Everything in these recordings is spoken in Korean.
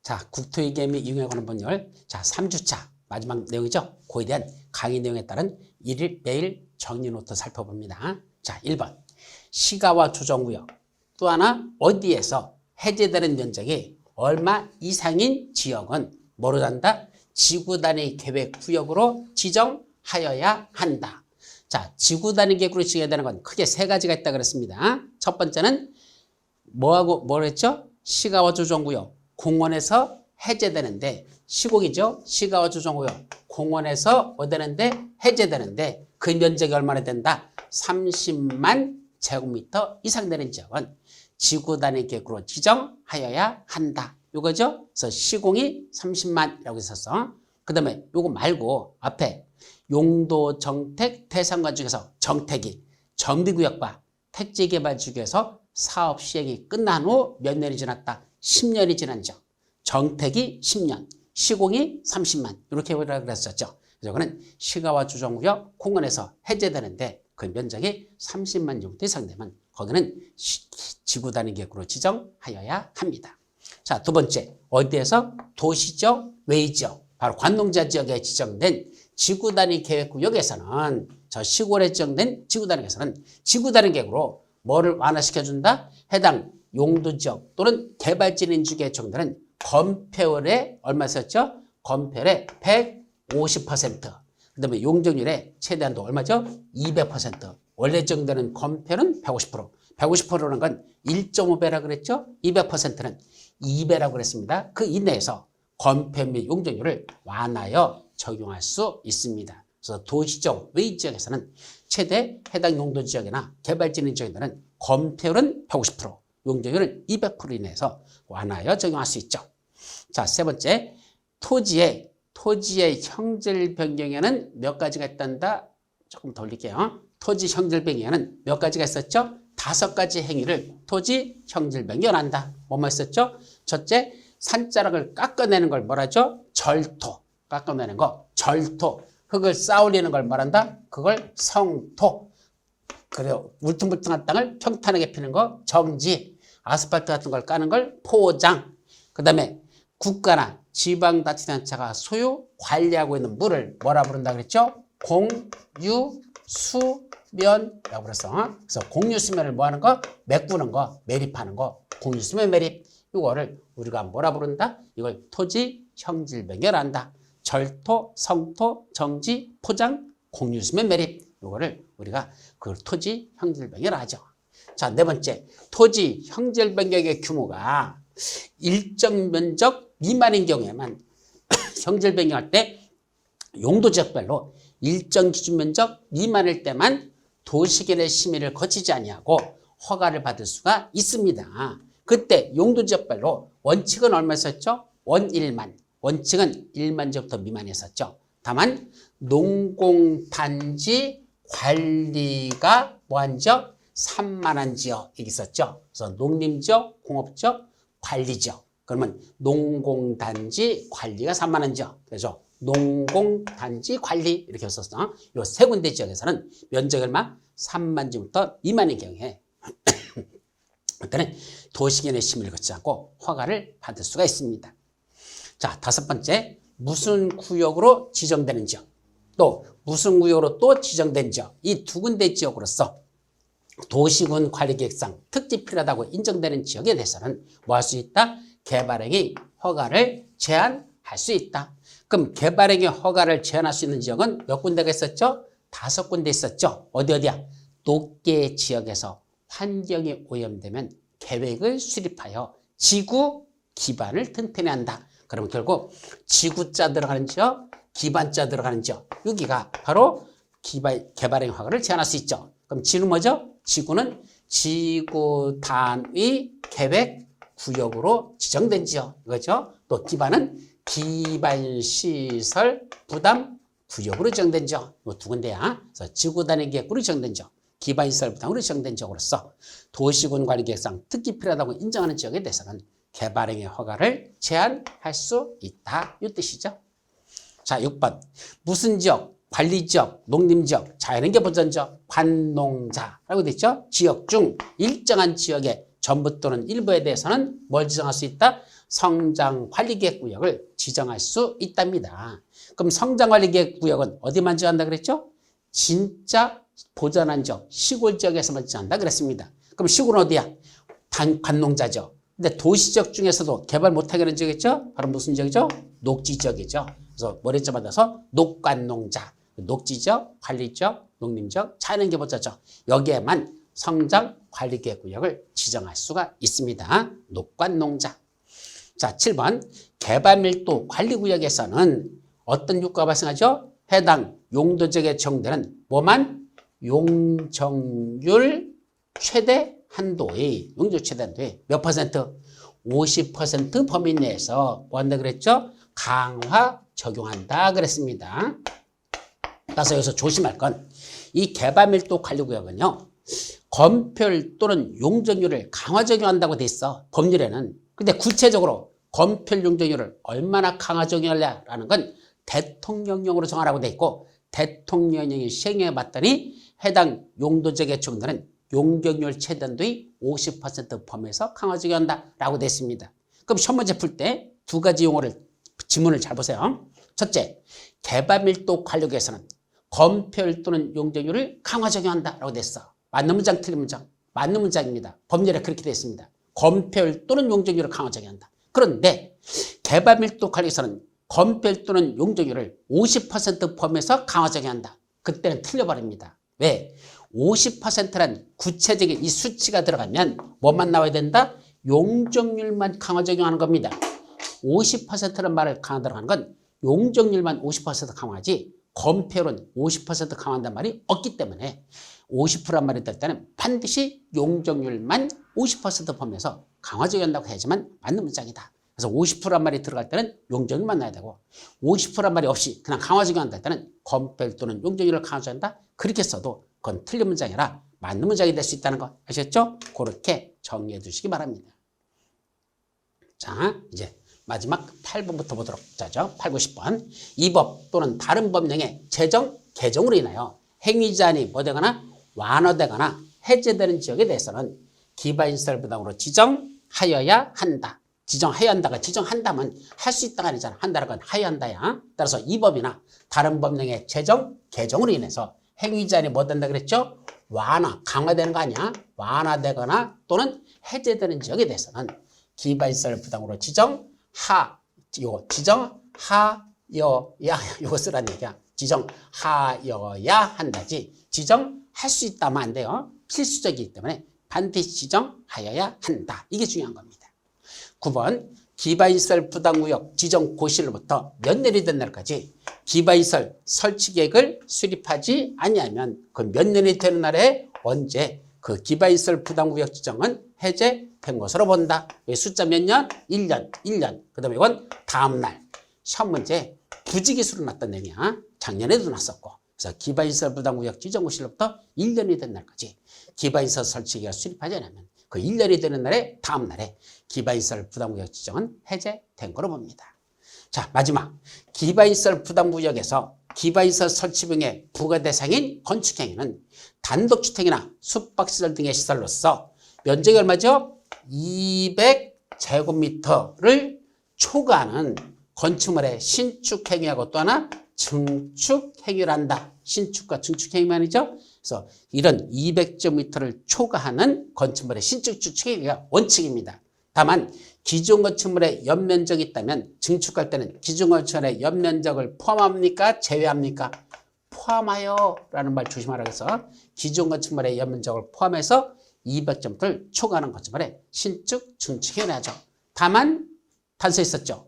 자, 국토위계 및 이용에 관한 법률. 자, 3주차 마지막 내용이죠. 그에 대한 강의 내용에 따른 일일 매일 정리 노트 살펴봅니다. 자, 1번. 시가와 조정구역. 또 하나 어디에서 해제되는 면적이 얼마 이상인 지역은 뭐로 한다? 지구 단위 계획 구역으로 지정하여야 한다. 자, 지구 단위 계획으로 지정해야 되는 건 크게 세 가지가 있다 그랬습니다. 첫 번째는 뭐라고 했죠? 시가와 조정구역. 공원에서 해제되는데 시곡이죠. 시가와 조정구역. 공원에서 뭐 되는데 해제되는데 그 면적이 얼마나 된다? 30만 제곱미터 이상 되는 지역은 지구 단위 계획으로 지정하여야 한다. 요거죠. 그래서 시공이 30만이라고 있었어. 그 다음에 요거 말고 앞에 용도 정택 대상과 중에서 정택이 정비구역과 택지개발지구에서 사업 시행이 끝난 후 몇 년이 지났다? 10년이 지난 지역. 정택이 10년, 시공이 30만 이렇게 보라고 그랬었죠. 그래서 이거는 시가와 조정구역 공원에서 해제되는데 그 면적이 30만 제곱미터 이상 되면 거기는 지구 단위 계획으로 지정하여야 합니다. 자, 두 번째, 어디에서 도시적, 외지역, 바로 관농지화 지역에 지정된 지구 단위 계획 구역에서는 저 시골에 지정된 지구 단위 계획에서는 지구 단위 계획으로 뭐를 완화시켜준다? 해당 용도지역 또는 개발진인 지역에 지정되는 건폐율에 얼마 썼죠? 건폐율의 150%. 그 다음에 용적률의 최대한도 얼마죠? 200%. 원래 지정되는 건폐율은 150%. 150%라는 건 1.5배라고 그랬죠? 200%는 2배라고 그랬습니다. 그 이내에서 건폐율 및 용적률을 완화하여 적용할 수 있습니다. 그래서 도시적, 외지역에서는 최대 해당 용도지역이나 개발진인 지역에는 건폐율은 150%, 용적률은 200% 이내에서 완화하여 적용할 수 있죠. 자, 세 번째, 토지의 형질 변경에는 몇 가지가 있단다? 조금 더 올릴게요. 토지 형질 변경에는 몇 가지가 있었죠? 5가지 행위를 토지 형질 변경한다. 뭐뭐 있었죠? 첫째, 산자락을 깎아내는 걸 뭐라죠? 절토. 깎아내는 거. 절토. 흙을 쌓아올리는 걸 말한다? 그걸 성토. 그래요. 울퉁불퉁한 땅을 평탄하게 피는 거 정지. 아스팔트 같은 걸 까는 걸 포장. 그 다음에 국가나 지방자치단체가 소유 관리하고 있는 물을 뭐라 부른다 그랬죠? 공유수면이라고 그랬어. 그래서 공유수면을 뭐 하는 거? 메꾸는 거, 매립하는 거. 공유수면 매립. 이거를 우리가 뭐라 부른다? 이걸 토지 형질 변경한다. 절토, 성토, 정지, 포장, 공유수면 매립. 이거를 우리가 그 토지 형질 변경을 하죠. 자, 네 번째, 토지 형질 변경의 규모가 일정 면적 미만인 경우에만 형질 변경할 때 용도 지역별로 일정 기준 면적 미만일 때만 도시계획 심의를 거치지 아니하고 허가를 받을 수가 있습니다. 그때 용도 지역별로 원칙은 얼마였었죠? 원1만. 원칙은 1만 제곱미터 미만이었었죠. 다만 농공단지 관리가 뭐한 지역? 3만한 지역이 있었죠. 그래서 농림지역, 공업지역, 관리지역. 그러면 농공단지 관리가 3만한 지역. 그래서 농공단지 관리 이렇게 했었어. 요 세 군데 지역에서는 면적이 얼마? 3만 제곱미터 미만의 경우에 그때는 도시계획 심의를 거치지 않고 허가를 받을 수가 있습니다. 자, 다섯 번째, 무슨 구역으로 지정되는 지역, 또 무슨 구역으로 또 지정된 지역, 이 두 군데 지역으로서 도시군 관리계획상 특집 필요하다고 인정되는 지역에 대해서는 뭐 할 수 있다? 개발행위 허가를 제한할 수 있다. 그럼 개발행위 허가를 제한할 수 있는 지역은 몇 군데가 있었죠? 5군데 있었죠. 어디야? 녹계 지역에서 환경이 오염되면 계획을 수립하여 지구 기반을 튼튼히 한다. 그러면 결국 지구자 들어가는 지역, 기반자 들어가는 지역, 여기가 바로 개발행위 허가를 제한할 수 있죠. 그럼 지는 뭐죠? 지구는 지구 단위 계획 구역으로 지정된 지역, 이거죠. 또 기반은 기반시설 부담 구역으로 지정된 지역, 이 두 군데야. 그래서 지구 단위 계획으로 지정된 지역, 기반시설 부담으로 지정된 지역으로서 도시군 관리계획상 특히 필요하다고 인정하는 지역에 대해서는 개발행위 허가를 제한할 수 있다. 이 뜻이죠. 자, 6번. 무슨 지역? 관리지역, 농림지역, 자연환경 보전지역, 관농자라고 되어 있죠. 지역 중 일정한 지역에 전부 또는 일부에 대해서는 뭘 지정할 수 있다? 성장관리계획구역을 지정할 수 있답니다. 그럼 성장관리계획구역은 어디만 지정한다 그랬죠? 진짜 보전한 지역, 시골 지역에서만 지정한다 그랬습니다. 그럼 시골은 어디야? 관농자죠. 근데 도시지역 중에서도 개발 못하게 하는 지역이죠? 바로 무슨 지역이죠? 녹지지역이죠. 그래서 머리자 받아서 녹관농자, 녹지지역, 관리지역, 농림지역, 자연환경보호자죠. 여기에만 성장관리계획구역을 지정할 수가 있습니다. 녹관농자. 자, 7번 개발밀도 관리구역에서는 어떤 효과가 발생하죠? 해당 용도지역에 적용되는 뭐만? 용적률 최대 한도의 용적률 최대 한도의 몇 퍼센트? 50% 범위 내에서 뭐 한다 그랬죠? 강화 적용한다 그랬습니다. 따라서 여기서 조심할 건 이 개발밀도 관리구역은요. 건폐율 또는 용적률을 강화 적용한다고 돼 있어. 법률에는. 근데 구체적으로 건폐율 용적률을 얼마나 강화 적용하려라는 건 대통령령으로 정하라고 돼 있고 대통령령이 시행해 봤더니 해당 용도지역에 적용되는 용적률 최단도의 50% 범위에서 강화 적용한다라고 돼 있습니다. 그럼 시험 문제 풀 때 두 가지 용어를 지문을 잘 보세요. 첫째, 개발밀도 관리구역에서는 건폐율 또는 용적률을 강화 적용한다라고 돼 있어. 맞는 문장, 틀린 문장. 맞는 문장입니다. 법률에 그렇게 되어 있습니다. 건폐율 또는 용적률을 강화 적용한다. 그런데 개발밀도 관리에서는 건폐율 또는 용적률을 50% 범위에서 강화 적용한다. 그때는 틀려버립니다. 왜? 50%란 구체적인 이 수치가 들어가면 뭐만 나와야 된다? 용적률만 강화 적용하는 겁니다. 50%란 말을 강화 들어가는 건 용적률만 50% 강화하지 건폐율은 50% 강화한다는 말이 없기 때문에 50%란 말이 될 때는 반드시 용적률만 50% 범위에서 강화 적용한다고 해야지만 맞는 문장이다. 그래서 50%란 말이 들어갈 때는 용적률만 나야 되고 50%란 말이 없이 그냥 강화 적용한다 할 때는 건폐율 또는 용적률을 강화 적용한다. 그렇게 써도 그건 틀린 문장이라 맞는 문장이 될 수 있다는 거 아셨죠? 그렇게 정리해 두시기 바랍니다. 자, 이제 마지막 8번부터 보도록 하죠. 8, 9, 10번. 이 법 또는 다른 법령의 제정, 개정으로 인하여 행위제한이 뭐 되거나 완화되거나 해제되는 지역에 대해서는 기반시설 부담으로 지정하여야 한다. 지정해야 한다가 지정한다면 할 수 있다가 아니잖아. 한다는 건 하여야 한다야. 따라서 이 법이나 다른 법령의 제정, 개정으로 인해서 행위제한이 뭐 된다 그랬죠? 완화, 강화되는 거 아니야? 완화되거나 또는 해제되는 지역에 대해서는 기반시설 부담으로 지정하여야 요거 쓰라는 얘기야. 지정하여야 한다지 지정할 수 있다면 안 돼요. 필수적이기 때문에 반드시 지정하여야 한다. 이게 중요한 겁니다. 9번 기반시설 부담구역 지정 고시일로부터 몇 년이 된 날까지 기반시설 설치 계획을 수립하지 아니하면 그 몇 년이 되는 날에 언제 그 기반시설 부담구역 지정은 해제된 것으로 본다. 숫자 몇 년? 1년. 그 다음에 이건 다음 날. 시험 문제 부지기수로 났던 내용이야. 작년에도 났었고. 그래서 기반시설 부담구역 지정 고시일로부터 1년이 된 날까지 기반시설 설치 계획을 수립하지 않으면 그 1년이 되는 날에 다음 날에 기반시설 부담구역 지정은 해제된 거로 봅니다. 자, 마지막 기반시설 부담구역에서 기반시설 설치 등의 부과 대상인 건축행위는 단독주택이나 숙박시설 등의 시설로서 면적이 얼마죠? 200제곱미터를 초과하는 건축물의 신축행위하고 또 하나 증축행위를 한다. 신축과 증축행위만이죠. 그래서 이런 200제곱미터를 초과하는 건축물의 신축, 증축행위가 원칙입니다. 다만 기존 건축물의 연면적이 있다면 증축할 때는 기존 건축물의 연면적을 포함합니까? 제외합니까? 포함하여 라는 말 조심하라고 해서 기존 건축물의 연면적을 포함해서 200제곱미터를 초과하는 건축물의 신축, 증축행위를 하죠. 다만 단서 있었죠.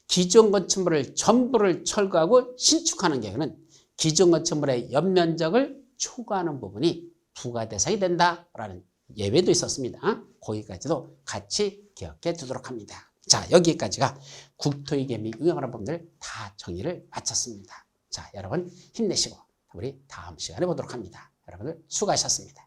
기존 건축물을 전부를 철거하고 신축하는 경우는 기존 건축물의 연면적을 초과하는 부분이 부과 대상이 된다라는 예외도 있었습니다. 거기까지도 같이 기억해 두도록 합니다. 자, 여기까지가 국토위계 및 응용하는 법들 다 정리를 마쳤습니다. 자, 여러분 힘내시고 우리 다음 시간에 보도록 합니다. 여러분들 수고하셨습니다.